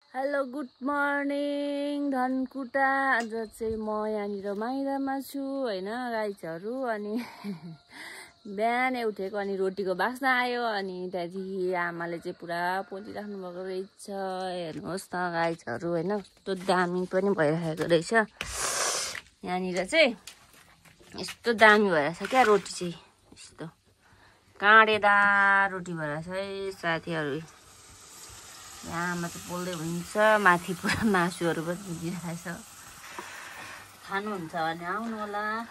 Hello good morning Dhankuta. आज चाहिँ म यहाँनिर माइदामा छु हैन गाइजहरु। अनि बिहानै उठेको अनि रोटीको बास्ना आयो अनि त्यहाँदेखि आमाले चाहिँ पुरा पोलिराख्नु भएको रहेछ। हेर्नुहोस् न गाइजहरु हैन कस्तो दामी पनि भइरहेको रहेछ। यहाँनिर चाहिँ यस्तो दामी भइरहेछ क्या रोटी चाहिँ यस्तो काँडेदार रोटी भइरहेछ है साथीहरु। यहाँ मात्र पोल्दै हुन्छ, माथि पुरा मासुहरू पनि दिइरहेछ। खानुहुन्छ भने आउनु होला।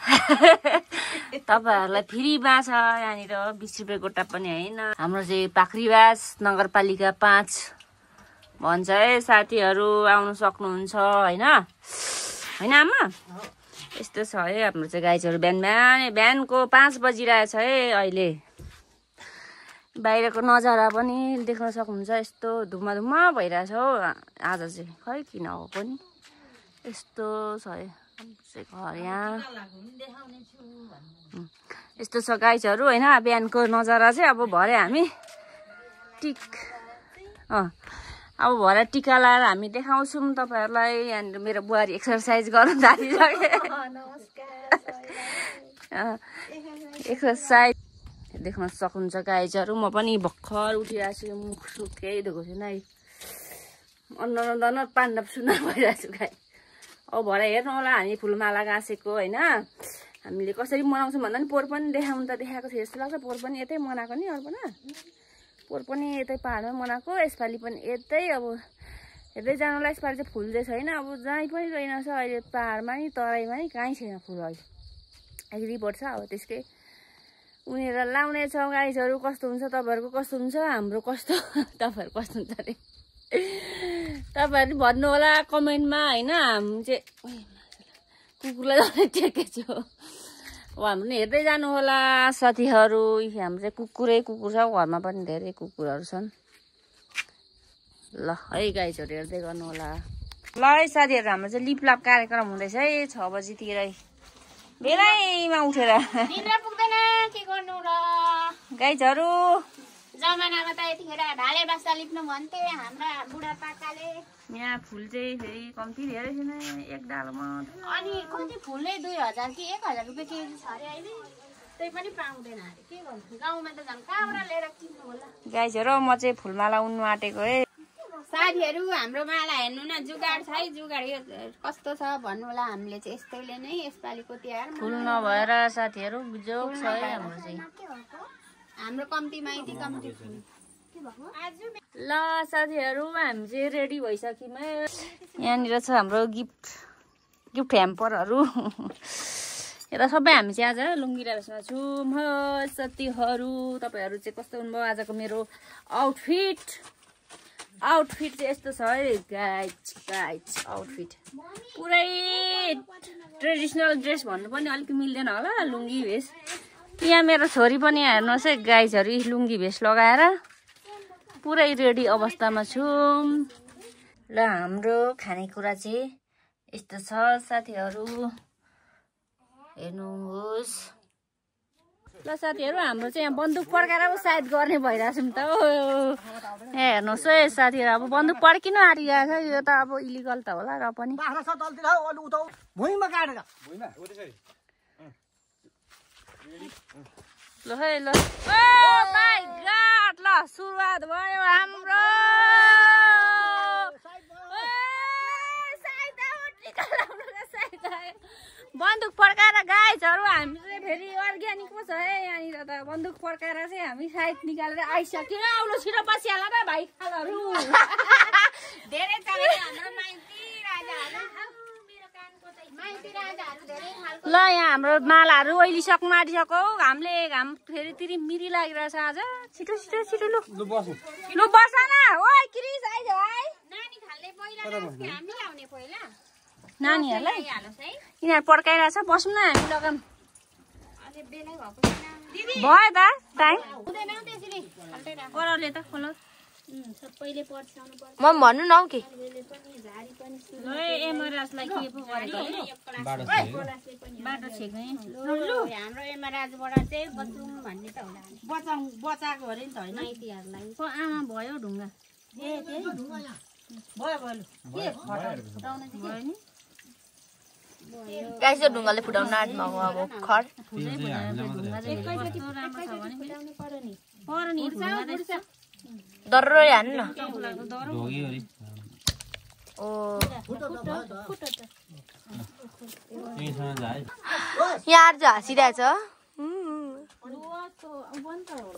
तपाईहरुलाई फ्रीमा छ यहाँनिर 20 रुपैयाँ गोटा पनि हैन। हाम्रो चाहिँ पाखरीवास नगरपालिका 5 भन्छ है साथीहरु, आउन सक्नुहुन्छ हैन। हैन आमा? यस्तो छ है हाम्रो चाहिँ गाइजहरु। बिहानको 5 बजिरहेछ है अहिले। बाहिरको नजारा पनि देख्न सक्नुहुन्छ। यस्तो धुम्मा भइरहेछ हो आज चाहिँ, खै किन हो पनि यस्तो छ है घर। यहाँ यस्तो छ गाइजहरु हैन। बिहानको नजारा चाहिँ अब भरे हामी अब भरे टिका लाएर हामी देखाउँछौँ तपाईहरुलाई। यहाँनिर मेरो बुहारी एक्सरसाइज गर्न थालिसके। एक्सरसाइज देख्न सक्नुहुन्छ गाइजहरु। म पनि भर्खर उठिरहेको छु, मुख सुख केही धोएको छैन है। अनुहार पाण्डव सुना भइरहेको छु गाइ। अब भरे हेर्नु होला हामी फुलमाला गाँसेको हैन। हामीले कसरी मनाउँछौँ भन्दा नि पोहोर पनि देखाउनु त देखाएको थियो जस्तो लाग्छ। पोहोर पनि यतै मनाएको नि अर्पणा, पोहोर पनि यतै पाहाडमै मनाएको, यसपालि पनि यतै। अब हेर्दै जानुलाई यसपालि चाहिँ फुल चाहिँ छैन। अब जहीँ पनि रहेनछ अहिले, पाहाडमा नि तराईमा नि कहीँ छैन फुल अहिले। रिपोर्ट छ अब त्यसकै उनीहरु लाउने छ गाइजहरु। कस्तो हुन्छ तपाईहरुको, कस्तो हुन्छ हाम्रो, कस्तो तपाईहरु कस्तो हुन्छ अरे तपाईहरु भन्नु होला कमेन्टमा हैन। हामी चाहिँ कुकुरलाई टेकेछु। अब हाम्रो हेर्दै जानु होला साथीहरु। हाम्रो चाहिँ कुकुर छ, घरमा पनि धेरै कुकुरहरु छन्। ल है गाइजहरु हेर्दै गर्नु होला। ल है साथीहरु, हाम्रो चाहिँ लिपलाप कार्यक्रम हुँदैछ है 6 बजीतिरै बेलैमा उठेर। निद्रा पुग्दैन के गर्नु र गाइजहरु। जमानामा त यतिखेर ढाले बास्ता लिप्नु भन्थे हाम्रा बुढापाकाले। यहाँ फुल चाहिँ फेरि कम्ती धेरै छैन, एक डालोमा। अनि कति फुलले 2000 कि 1000 रुपैयाँ केजी छ अरे अहिले। त्यही पनि पाउँदैन अरे, के गर्नु। गाउँमा त झन् कहाँबाट लिएर किन्नु होला। गाइजहरु म चाहिँ फुलमाला उन्नु आँटेको है। साथीहरु हाम्रो माला हेर्नु न, जुगाड छ है। जुगाड यो कस्तो छ भन्नु होला। हामीले चाहिँ यस्तैले नै यसपालिको तिहार फुल नभएर साथीहरु जोक छ है हाम्रो चाहिँ। हाम्रो कम्ती माइती कम्ती फुल। ल साथीहरु हामी चाहिँ रेडी भइसक्यौँ है। यहाँनिर छ हाम्रो गिफ्ट ह्याम्परहरु। यता सबै हामी चाहिँ आज लुङ्गी ड्रेसमा छौँ हो साथीहरु। तपाईहरु चाहिँ कस्तो हुनुभयो आजको मेरो आउटफिट चाहिँ यस्तो छ है गाइज। आउटफिट पुरै ट्रेडिसनल ड्रेस भन्नु पनि अलिक मिल्दैन होला, लुङ्गी भेष। यहाँ मेरो छोरी पनि हेर्नुहोस् है गाइजहरु, लुङ्गी भेष लगाएर पुरै रेडी अवस्थामा छु। ल हाम्रो खानेकुरा चाहिँ यस्तो छ साथीहरु, हेर्नुहोस्। ल साथीहरु हाम्रो चाहिँ यहाँ बन्दुक पड्काएर पो सायद गर्ने भइरहेछ नि त। हेर्नुहोस् है साथीहरु, अब बन्दुक पड्किनु आँटिरहेछ। यो त अब इलिगल त होला र पनि। ल है ल। ओ माय गॉड, ल सुरुवात भयो हाम्रो। बन्दुक पड्काएर गाइजहरु हामी चाहिँ फेरि अर्ग्यानिक पो छ है यहाँनिर त। बन्दुक पड्काएर चाहिँ हामी साइड निकालेर आइसक्यौँ। आउनु छिटो बसिहाल त भाइ खालहरु। धेरै चाहियो हाम्रो माइती राजाहरु। ल यहाँ हाम्रो मालाहरू ओइलिसक्नु आँटिसक्यो। घाम फेरि तिरिमिरी लागिरहेछ आज। छिटो लु बस न। ओइ क्रिस आइज है। नानी खाल्ने पहिला हामी लाउने पहिला नानीहरुलाई यिनीहरु पड्काइरहेछ। बसौँ न हामी लगाम। अझै बेलै भएको छैन दिदी। भयो त टाइम हुँदैन त्यसरी कराउले त खोलो। सबैले पढ्छाउनु पर्छ। म भन्नु न के झाडी पनि एमराजलाई के पो गरेको बाटो छेक्ने। हाम्रो एमराजबाट चाहिँ बचौँ भन्ने त होला। बचाएको अरे नि त हैन माइतीहरुलाई। आमा भयो ढुङ्गा। ए त्यही गाइस यो ढुङ्गाले फुटाउन आँट्नु अब खर डर्रै हान्नु न ओ यहाँ आज हाँसिरहेछ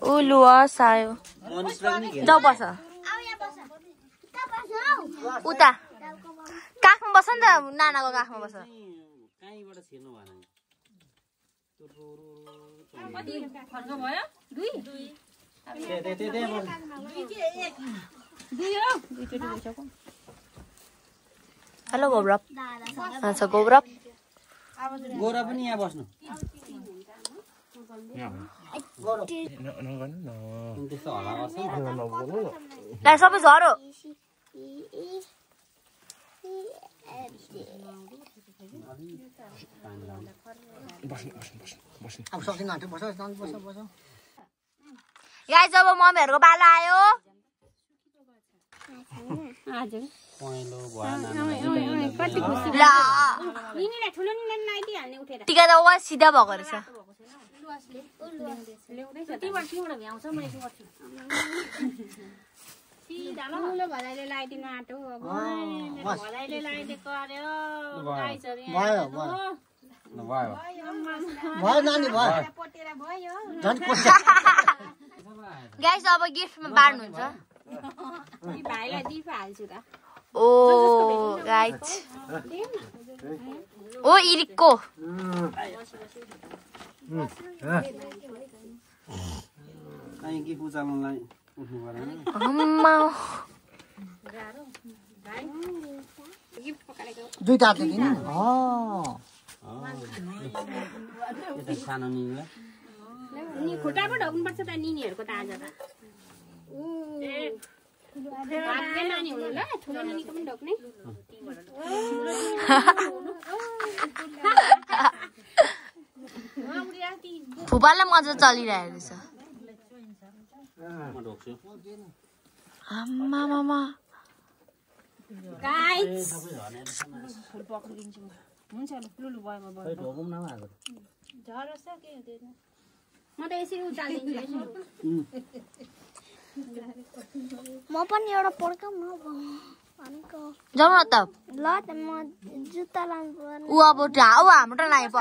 ऊ लुवास आयो जाऊ बस उता काखमा बस नि त नानाको काखमा बस हेलो गौरव छ गौरव गोरा पनि यहाँ बस्नु त्यस्तो हल्ला गर्छ सबै झरो गाइस अब मम्मीहरुको पालो आयो टिका त वा सिधा भएको रहेछ गाइस अब गिफ्टमा बाड्नुहुन्छ ओ गाइस ओ इरिकको दुईटा सानो खुट्टा पो ढक्नुपर्छ त निनीहरूको त आज त नानी हुनु ल ठुलो नानीको पनि ढक्ने फुपालाई मजा चलिरहेको रहेछ आमा मामा गाइस फुल पक्रिदिन्छु हुन्छ लुलु भयो झरस के हुँदैन म त यसरी उचालिदिन्छु म पनि एउटा पड्काउँ न भनेको जाऊ न त ल त म जुत्ता लाउनु पर्ने ऊ अब हाम्रो लाइ प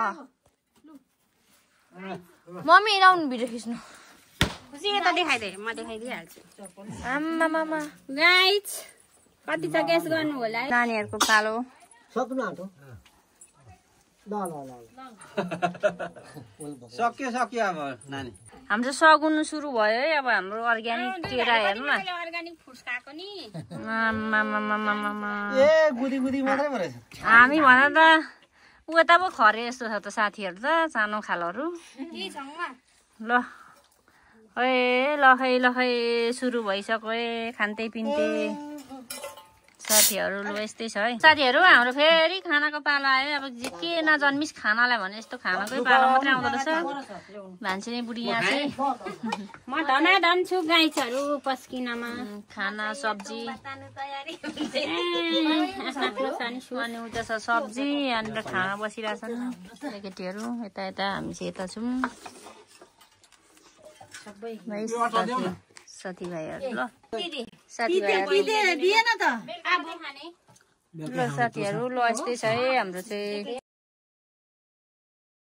मम्मी आउनु भिडियो खिच्नु खुसी त देखाइदे म देखाइदिइहाल्छु आमा मामा गाइस कति छ गेस गर्नु होला नानीहरुको पालो सक्नु आँटो सक्यो अब नानी हाम्रो सगुन सुरु भयो है अब हाम्रो अर्ग्यानिक केरा हेर्नु न अर्ग्यानिक फुड्स खाएको नि ए गुदी गुदी मात्रै भएछ हामी भन त उता पो खरे जस्तो छ त साथीहरु त सानो खालहरु ल लखै सुरु भइसक्यो है खान्दै पिन्दै साथीहरु ल यस्तै छ है साथीहरु हाम्रो फेरि खानाको पालो आयो अब के नजन्मिस खानालाई भने यस्तो खानाकै पालो मात्रै आउँदो रहेछ भान्सिने बुढी यहाँ चाहिँ म धनाधन छु गाइसहरु पस्किनमा खाना सब्जी अनि उता छ सब्जी अनि खाना बसिरहेछन् केटीहरु यता यता हामी चाहिँ यता छौँ साथीभाइहरु ल साथीभाइहरु ल साथीहरु ल यस्तै छ है हाम्रो चाहिँ